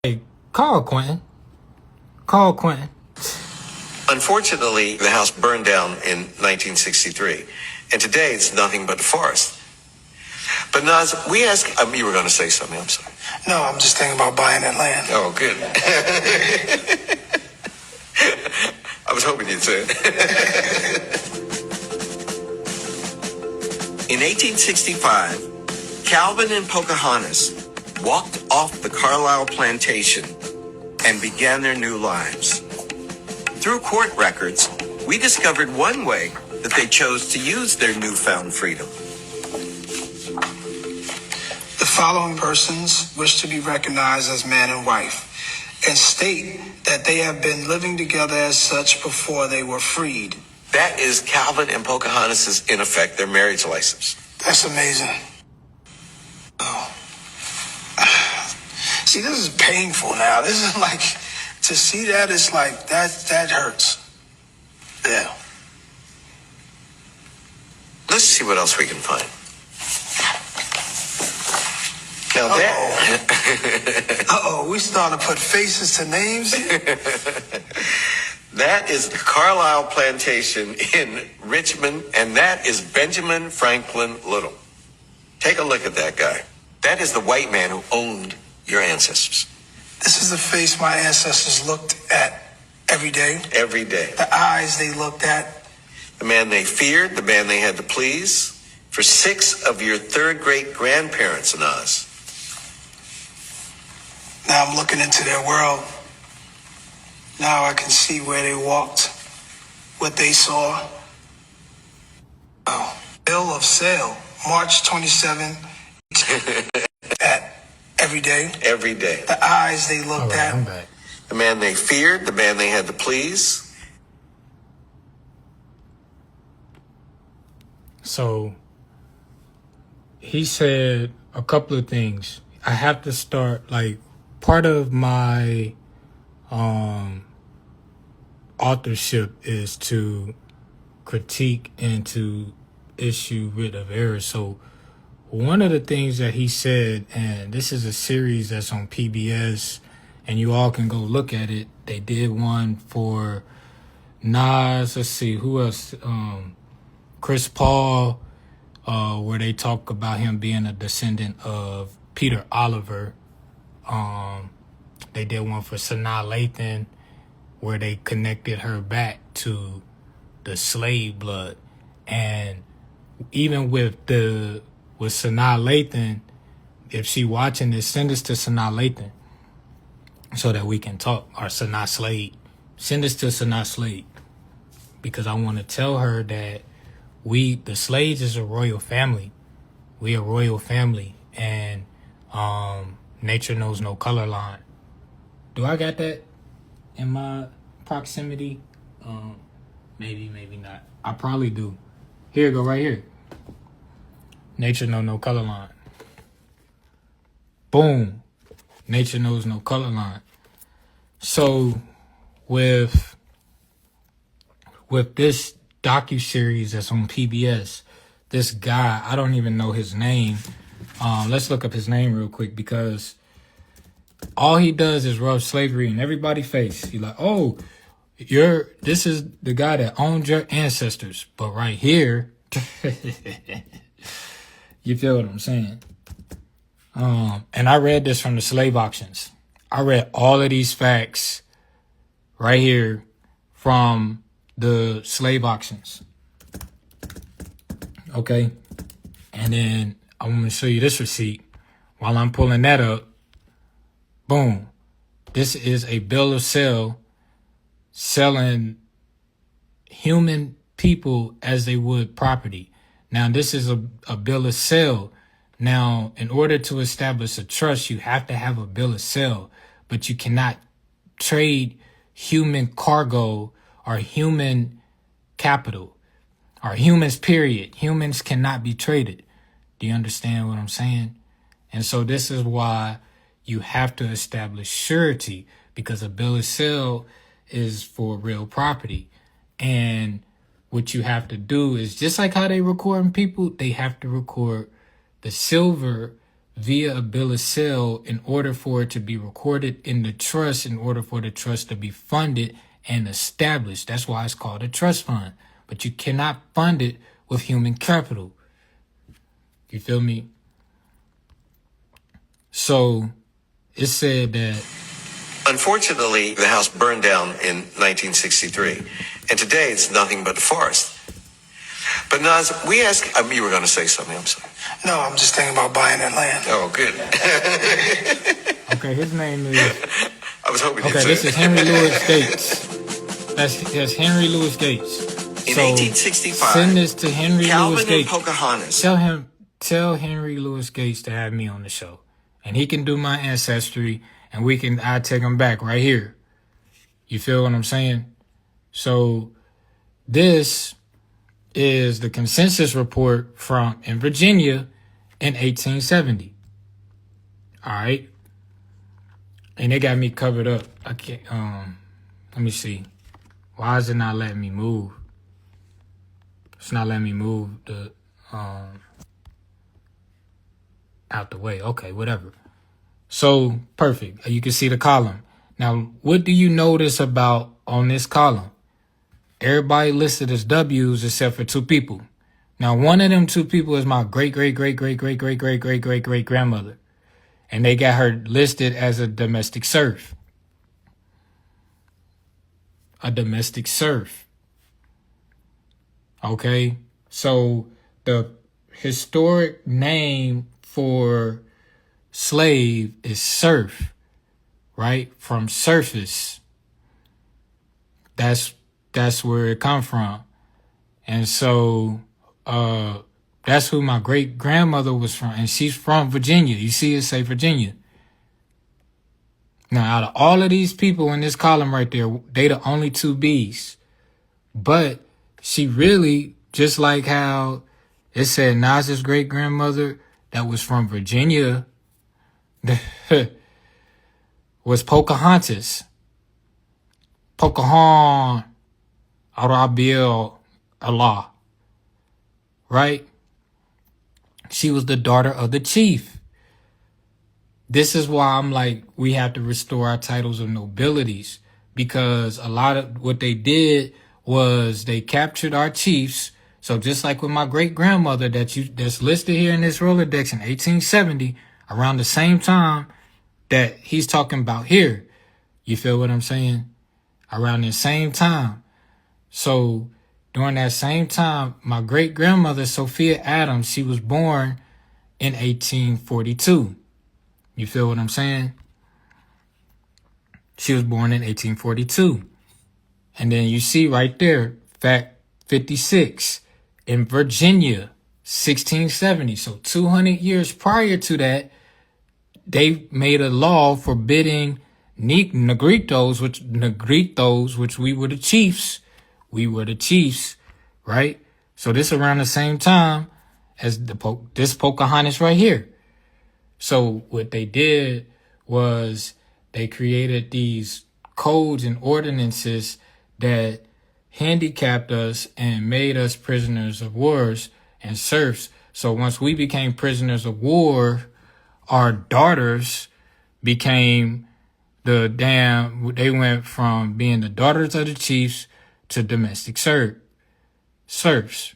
Hey, call Quentin. Call Quentin. Unfortunately, the house burned down in 1963, and today it's nothing but a forest. But Naz, we ask, you were going to say something, I'm sorry. No, I'm just thinking about buying that land. Oh, good. I was hoping you'd say it. In 1865, Calvin and Pocahontas walked off the Carlisle plantation and began their new lives. Through court records, we discovered one way that they chose to use their newfound freedom. The following persons wish to be recognized as man and wife and state that they have been living together as such before they were freed. That is Calvin and Pocahontas' in effect, their marriage license. That's amazing. Oh. See, this is painful now. This is like, to see that is like, that hurts. Yeah. Let's see what else we can find. Now Uh-oh, we starting to put faces to names. That is the Carlisle plantation in Richmond, and that is Benjamin Franklin Little. Take a look at that guy. That is the white man who owned your ancestors. This is the face my ancestors looked at every day. Every day. The eyes they looked at. The man they feared, the man they had to please. For 6 of your third great grandparents and us. Now I'm looking into their world. Now I can see where they walked, what they saw. Oh, bill of sale, March 27, at every day. Every day. The eyes they looked All right, I'm at. back. The man they feared, the man they had to please. So he said a couple of things. I have to start, like, part of my authorship is to critique and to issue writ of error. So one of the things that he said, and this is a series that's on PBS, and you all can go look at it. They did one for Nas. Let's see, who else? Chris Paul, where they talk about him being a descendant of Peter Oliver. They did one for Sanaa Lathan, where they connected her back to the slave blood. And even with Sanaa Lathan, if she watching this, send this to Sanaa Lathan so that we can talk, or Sanaa Slade. Send this to Sanaa Slade, because I want to tell her that the Slades is a royal family. We a royal family, and nature knows no color line. Do I got that in my proximity? Maybe not. I probably do. Here you go, right here. Nature knows no color line. Boom. Nature knows no color line. So with this docuseries that's on PBS, this guy, I don't even know his name. Let's look up his name real quick, because all he does is rub slavery in everybody's face. He's like, oh, this is the guy that owned your ancestors. But right here, you feel what I'm saying? And I read this from the slave auctions. I read all of these facts right here from the slave auctions. Okay? And then I'm going to show you this receipt. While I'm pulling that up, boom. This is a bill of sale selling human people as they would property. Now, this is a bill of sale. Now, in order to establish a trust, you have to have a bill of sale, but you cannot trade human cargo or human capital or humans, period. Humans cannot be traded. Do you understand what I'm saying? And so this is why you have to establish surety, because a bill of sale is for real property. And what you have to do is, just like how they recording people, they have to record the silver via a bill of sale in order for it to be recorded in the trust, in order for the trust to be funded and established. That's why it's called a trust fund. But you cannot fund it with human capital. You feel me? So it said that... Unfortunately, the house burned down in 1963, and today it's nothing but a forest. But Nas, we ask, you were going to say something, I'm sorry. No, I'm just thinking about buying that land. Oh, good. Okay, his name is... I was hoping Okay, this is Henry Louis Gates. That's Henry Louis Gates. In So, 1865, send this to Henry Calvin Louis and Gates. Pocahontas. Tell Henry Louis Gates to have me on the show. And he can do my ancestry, and I'll take him back right here. You feel what I'm saying? So this is the consensus report in Virginia in 1870. All right. And they got me covered up. I can't, let me see. Why is it not letting me move? It's not letting me move the, out the way. Okay, whatever. So, perfect. You can see the column. Now, what do you notice about on this column? Everybody listed as W's except for two people. Now, one of them two people is my great-great-great-great-great-great-great-great-great-grandmother. And they got her listed as a domestic serf. A domestic serf. Okay? So, the historic name for slave is serf, right? From surface. That's where it come from. And so that's who my great grandmother was from, and she's from Virginia. You see it say Virginia. Now, out of all of these people in this column right there, they the only two B's. But she really, just like how it said Nas's great grandmother that was from Virginia was Pocahontas. Pocahontas Arabiel Allah. Right? She was the daughter of the chief. This is why I'm like, we have to restore our titles of nobilities, because a lot of what they did was they captured our chiefs. So just like with my great grandmother that's listed here in this Rolodex in 1870, around the same time that he's talking about here. You feel what I'm saying? Around the same time. So during that same time, my great grandmother, Sophia Adams, she was born in 1842. You feel what I'm saying? She was born in 1842. And then you see right there, fact 56, in Virginia, 1670. So 200 years prior to that, they made a law forbidding negritos, which we were the chiefs. We were the chiefs, right? So this around the same time as this Pocahontas right here. So what they did was they created these codes and ordinances that handicapped us and made us prisoners of wars and serfs. So once we became prisoners of war, our daughters became they went from being the daughters of the chiefs to domestic serfs.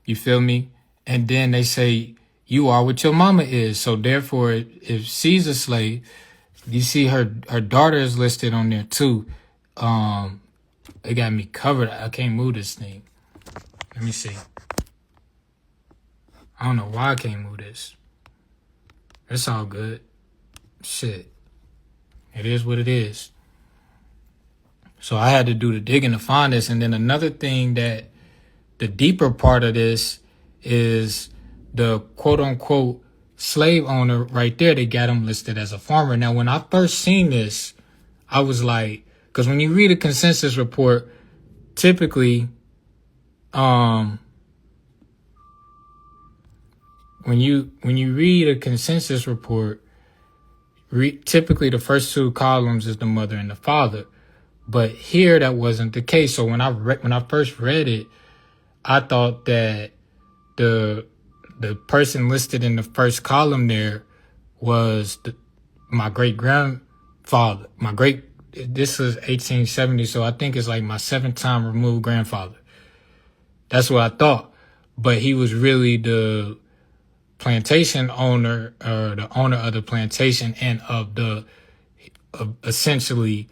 You feel me? And then they say, you are what your mama is. So therefore, if she's a slave, you see her daughter is listed on there too. They got me covered. I can't move this thing. Let me see. I don't know why I can't move this. It's all good. Shit. It is what it is. So I had to do the digging to find this. And then another thing that the deeper part of this is the quote unquote slave owner right there. They got him listed as a farmer. Now, when I first seen this, I was like, because when you read a consensus report, typically, when you read a consensus report, typically the first two columns is the mother and the father. But here that wasn't the case. So when I first read it, I thought that the the person listed in the first column there was my great grandfather. This was 1870, so I think it's like my 7th time removed grandfather. That's what I thought. But he was really the plantation owner, or the owner of the plantation and of the essentially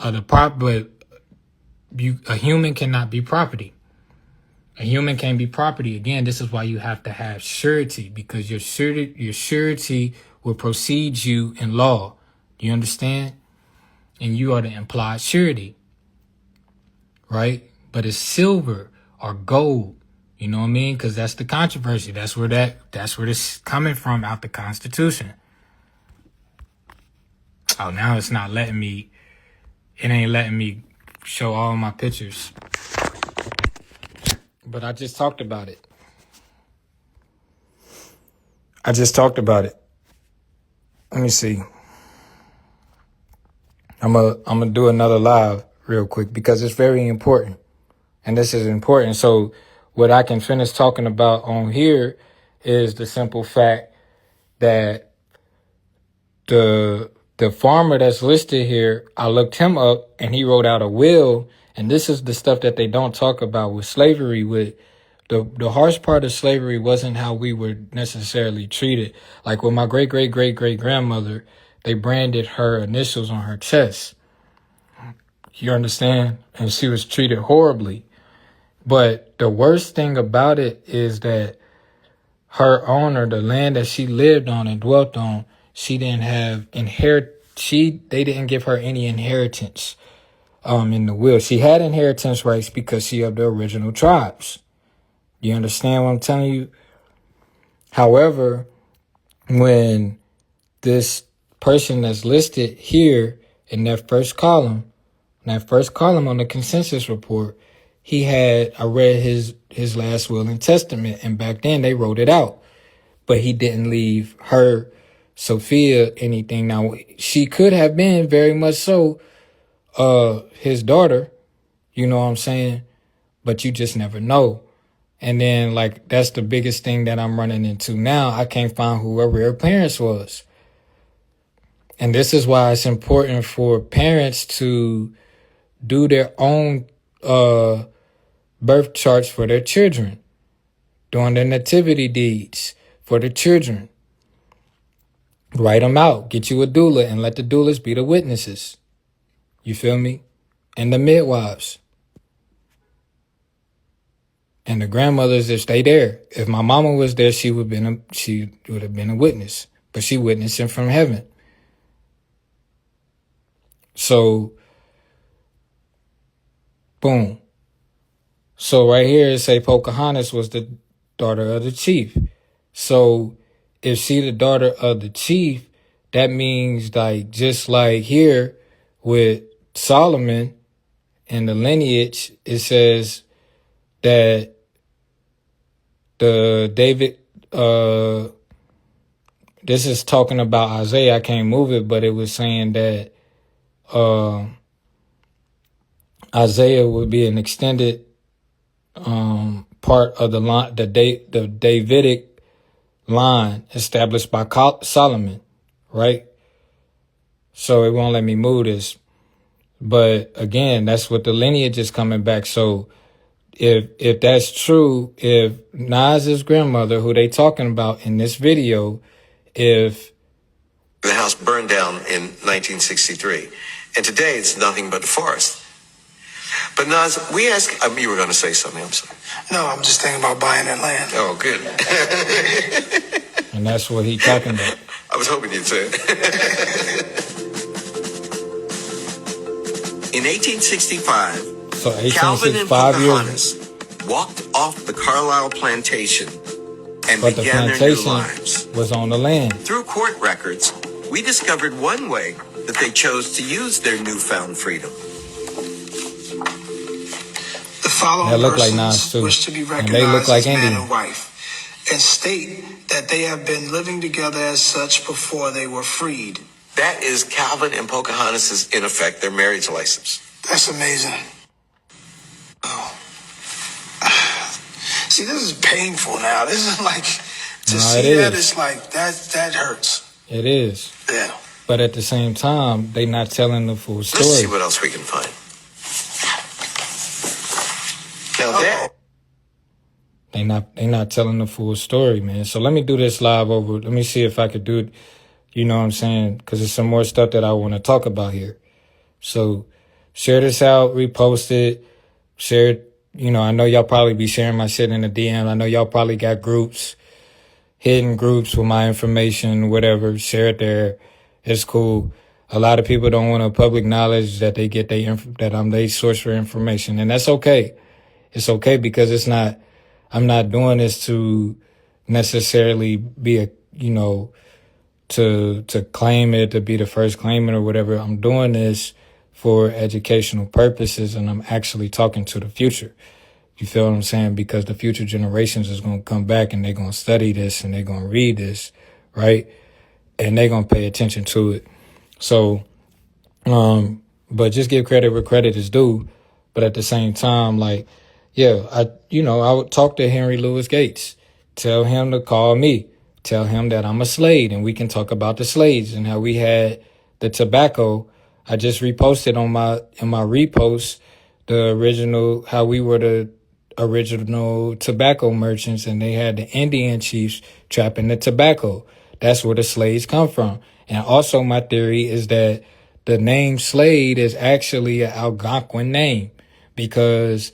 the prop. But a human cannot be property. A human can't be property. Again, this is why you have to have surety, because your surety will precede you in law. Do you understand? And you are the implied surety, right? But it's silver or gold. You know what I mean? Because that's the controversy. That's where this is coming from, out the Constitution. Oh, now it's not letting me. It ain't letting me show all my pictures. But I just talked about it. Let me see. I'm gonna do another live real quick because it's very important. And this is important. So what I can finish talking about on here is the simple fact that the farmer that's listed here, I looked him up and he wrote out a will. And this is the stuff that they don't talk about with slavery. With the harsh part of slavery wasn't how we were necessarily treated. Like with my great-great-great-great-grandmother, they branded her initials on her chest. You understand? And she was treated horribly. But the worst thing about it is that her owner, the land that she lived on and dwelt on, she didn't have they didn't give her any inheritance in the will. She had inheritance rights because she of the original tribes. You understand what I'm telling you? However, when this person that's listed here in that first column on the consensus report, I read his last will and testament, and back then they wrote it out, but he didn't leave her, Sophia, anything. Now, she could have been very much so his daughter, you know what I'm saying? But you just never know. And then, like, that's the biggest thing that I'm running into now. I can't find who her real parents was. And this is why it's important for parents to do their own birth charts for their children, doing their nativity deeds for the children. Write them out. Get you a doula and let the doulas be the witnesses. You feel me? And the midwives. And the grandmothers, if they there. If my mama was there, she would have been a witness. But she witnessing from heaven. So, boom. So right here it say Pocahontas was the daughter of the chief. So if she the daughter of the chief, that means like just like here with Solomon and the lineage, it says that the David, this is talking about Isaiah. I can't move it, but it was saying that Isaiah would be an extended part of the line, the Davidic line established by Solomon, right? So it won't let me move this. But again, that's what the lineage is coming back. So if that's true, if Nas's grandmother, who they talking about in this video, if the house burned down in 1963, and today it's nothing but a forest. But Nas, we ask, you were going to say something, I'm sorry. No, I'm just thinking about buying that land. Oh, good. And that's what he talking about. I was hoping you'd say it. In 1865, so Calvin and 1865 Pocahontas walked off the Carlisle plantation and but began the their new plantation lives. was on the land. Through court records, we discovered one way that they chose to use their newfound freedom. The following That look like persons Nas too. wish to be And they recognized look like as man Indian. and wife, and state that they have been living together as such before they were freed. That is Calvin and Pocahontas' in effect, their marriage license. That's amazing. Oh. See, this is painful now. This is like, To No, it see that, is. it's like, that hurts. It is. Yeah. But at the same time, they not telling the full Let's see story. what else we can find. Now that They not telling the full story, man. So let me do this live over. Let me see if I could do it. You know what I'm saying? Because there's some more stuff that I want to talk about here. So share this out, repost it, share it. You know, I know y'all probably be sharing my shit in the DM. I know y'all probably got groups, hidden groups with my information, whatever. Share it there. It's cool. A lot of people don't want to public knowledge that they get that I'm their source for information, and that's okay. It's okay because I'm not doing this to necessarily be to claim it, to be the first claimant or whatever. I'm doing this for educational purposes, and I'm actually talking to the future. You feel what I'm saying? Because the future generations is going to come back and they're going to study this and they're going to read this, right? And they're going to pay attention to it. So, but just give credit where credit is due. But at the same time, like, yeah, I would talk to Henry Louis Gates, tell him to call me, tell him that I'm a Slade, and we can talk about the Slades and how we had the tobacco. I just reposted in my repost the original, how we were the original tobacco merchants, and they had the Indian chiefs trapping the tobacco. That's where the Slades come from. And also my theory is that the name Slade is actually an Algonquin name, because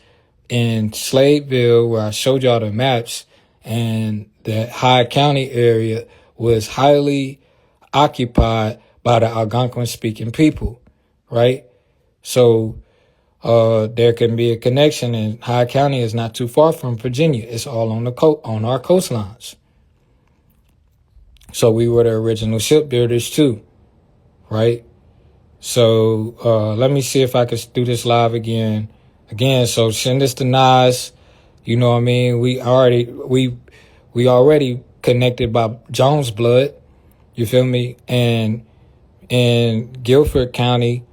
in Sladeville, where I showed y'all the maps, and the Hyde County area was highly occupied by the Algonquin-speaking people, right? So there can be a connection, and Hyde County is not too far from Virginia. It's all on on our coastlines. So we were the original shipbuilders too, right? So let me see if I can do this live again. So send this to Nas. You know what I mean? We already connected by Jones blood. You feel me? And in Guilford County,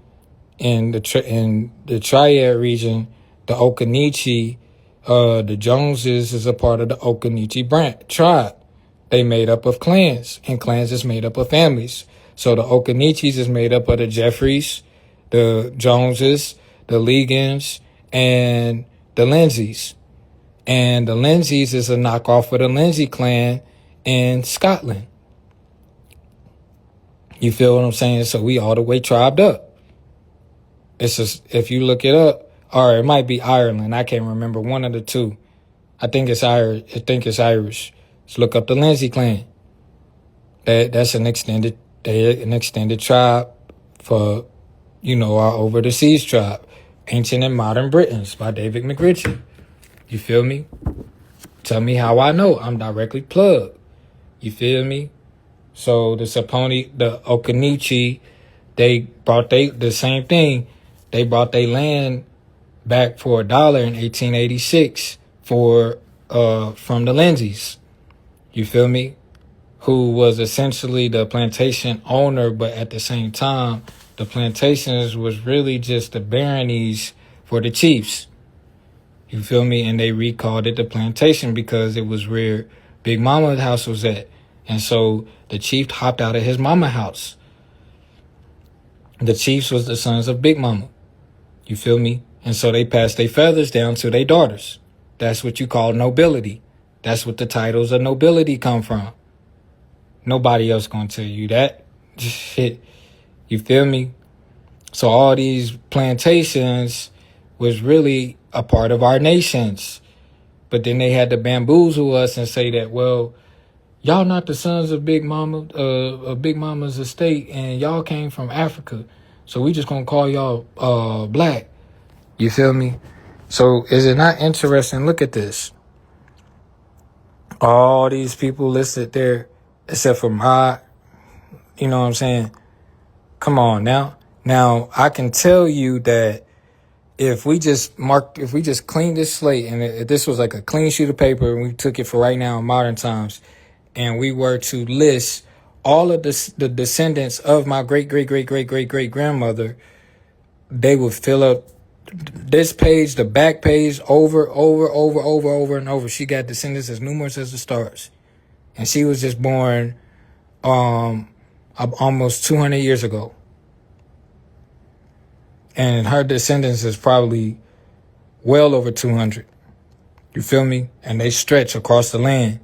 in the Triad region, the Occaneechi, the Joneses is a part of the Occaneechi tribe. They made up of clans, and clans is made up of families. So the Occaneechis is made up of the Jeffreys, the Joneses, the Legans, and the Lindsays. And the Lindsays is a knockoff of the Lindsay clan in Scotland. You feel what I'm saying? So we all the way tribed up. It's just, if you look it up, or it might be Ireland. I can't remember, one of the two. I think it's Irish. Just look up the Lindsay clan. That's an extended tribe for, our over the seas tribe. Ancient and Modern Britons by David McRitchie. You feel me? Tell me how I know. I'm directly plugged. You feel me? So the Occaneechi, they brought the same thing. They brought their land back for $1 in 1886 from the Lindsays. You feel me? Who was essentially the plantation owner, but at the same time, the plantations was really just the baronies for the chiefs. You feel me? And they recalled it the plantation because it was where Big Mama's house was at. And so the chief hopped out of his mama house. The chiefs was the sons of Big Mama. You feel me? And so they passed their feathers down to their daughters. That's what you call nobility. That's what the titles of nobility come from. Nobody else gonna tell you that. Shit. You feel me? So all these plantations was really a part of our nations. But then they had to bamboozle us and say that, well, y'all not the sons of Big Mama's estate, and y'all came from Africa. So we just gonna call y'all black. You feel me? So is it not interesting? Look at this. All these people listed there, except for my, you know what I'm saying? Come on now. Now, I can tell you that if we just clean this slate, and if this was like a clean sheet of paper, and we took it for right now in modern times, and we were to list all of the descendants of my great grandmother, they would fill up this page, the back page, over and over. She got descendants as numerous as the stars. And she was just born almost 200 years ago. And her descendants is probably well over 200. You feel me? And they stretch across the land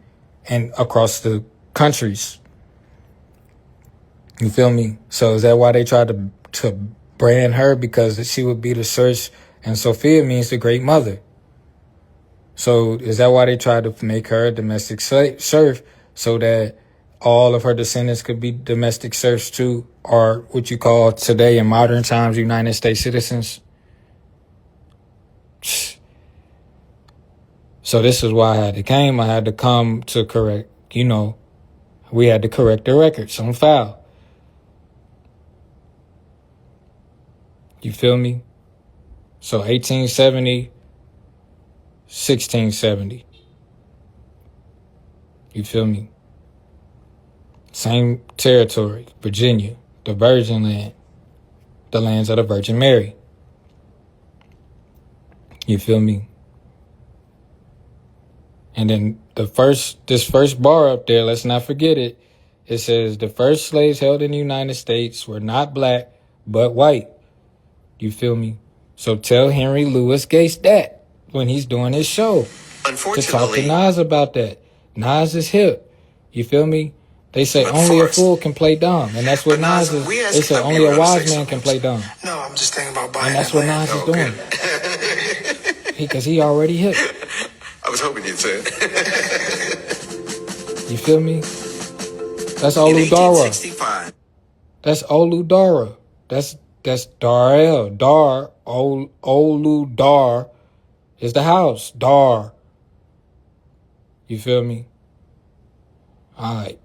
and across the countries. You feel me? So is that why they tried to brand her? Because she would be the source, and Sophia means the great mother. So is that why they tried to make her a domestic serf, so that all of her descendants could be domestic serfs too, or what you call today in modern times United States citizens? So this is why I had to come to correct, we had to correct the records on file. You feel me? So 1870, 1670. You feel me? Same territory, Virginia, the Virgin Land, the lands of the Virgin Mary. You feel me? And then this first bar up there, let's not forget it. It says the first slaves held in the United States were not black, but white. You feel me? So tell Henry Louis Gates that when he's doing his show. To talk to Nas about that. Nas is hip. You feel me? They say only a fool can play dumb. And that's what Nas is. They say only a wise man can play dumb. No, I'm just thinking about buying. And that's what Nas is doing. Because he already hip. I was hoping you'd say it. You feel me? That's Oludara. That's Oludara. That's Darrell. Oludar is the house. Dar. You feel me? All right.